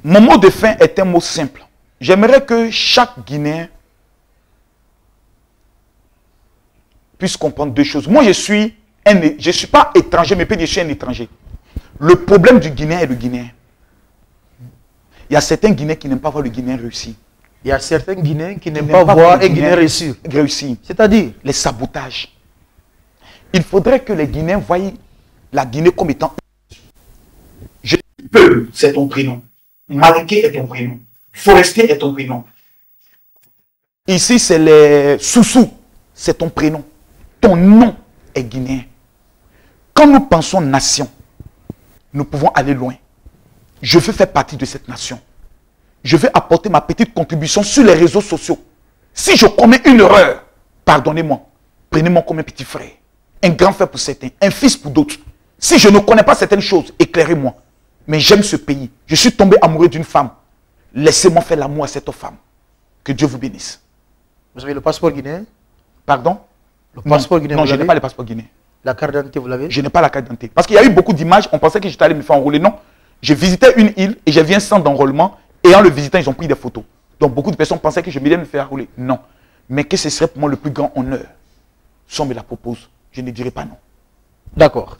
Mon mot de fin est un mot simple. J'aimerais que chaque Guinéen puisse comprendre deux choses. Moi, je ne suis pas étranger, mais je suis un étranger. Le problème du Guinéen est le Guinéen. Il y a certains Guinéens qui n'aiment pas voir le Guinéen réussir. Il y a certains Guinéens qui n'aiment pas voir un Guinéen réussir. C'est-à-dire les sabotages. Il faudrait que les Guinéens voient la Guinée comme étant... Je peux, c'est ton prénom. Malinké est ton prénom. Forestier est ton prénom. Ici, c'est les Soussou, c'est ton prénom. Ton nom est guinéen. Quand nous pensons nation, nous pouvons aller loin. Je veux faire partie de cette nation. Je veux apporter ma petite contribution sur les réseaux sociaux. Si je commets une erreur, pardonnez-moi. Prenez-moi comme un petit frère. Un grand frère pour certains, un fils pour d'autres. Si je ne connais pas certaines choses, éclairez-moi. Mais j'aime ce pays. Je suis tombé amoureux d'une femme. Laissez-moi faire l'amour à cette femme. Que Dieu vous bénisse. Vous avez le passeport guinéen? Pardon? Le passeport guinéen? Non, je n'ai pas le passeport guinéen. La carte d'identité, vous l'avez? Je n'ai pas la carte d'identité. Parce qu'il y a eu beaucoup d'images, on pensait que j'étais allé me faire enrôler. Non. J'ai visité une île et j'ai vu un centre d'enrôlement. Et en le visitant, ils ont pris des photos. Donc beaucoup de personnes pensaient que je m'allais me faire enrôler. Non. Mais que ce serait pour moi le plus grand honneur. Si on me la propose, je ne dirai pas non. D'accord.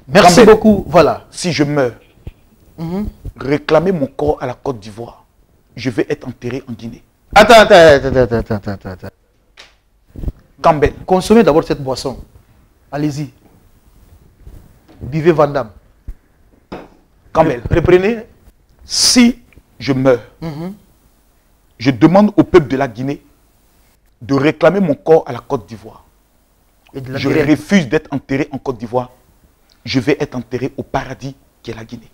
Merci beaucoup. Voilà. Si je meurs, réclamez mon corps à la Côte d'Ivoire. Je vais être enterré en Guinée. Attends. Campbell. Consommez d'abord cette boisson. Allez-y. Buvez Vandam. Campbell. Reprenez. Si je meurs, je demande au peuple de la Guinée de réclamer mon corps à la Côte d'Ivoire. Je refuse d'être enterré en Côte d'Ivoire. Je vais être enterré au paradis qui est la Guinée.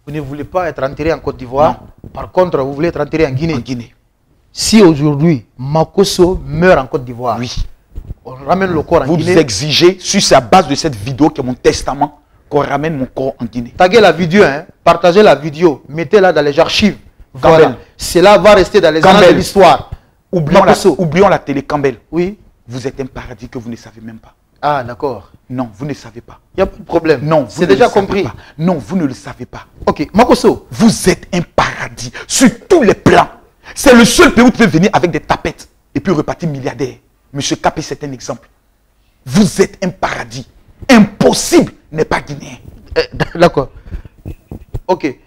Vous ne voulez pas être enterré en Côte d'Ivoire. Par contre, vous voulez être enterré en Guinée. En Guinée. Si aujourd'hui, Makosso meurt en Côte d'Ivoire, oui, on ramène le corps en Guinée. Vous exigez, sur la base de cette vidéo qui est mon testament, qu'on ramène mon corps en Guinée. Taguez la vidéo, hein, partagez la vidéo, mettez-la dans les archives. Voilà. Cela va rester dans les annales de l'histoire. Oublions la télé, Campbell. Oui. Vous êtes un paradis que vous ne savez même pas. Ah, d'accord. Non, vous ne savez pas. Il n'y a pas de problème. Non, c'est déjà compris. Non, vous ne le savez pas. Ok, Makosso. Vous êtes un paradis sur tous les plans. C'est le seul pays où vous pouvez venir avec des tapettes et puis repartir milliardaire. Monsieur Capé, c'est un exemple. Vous êtes un paradis. Impossible n'est pas guinéen. D'accord. Ok.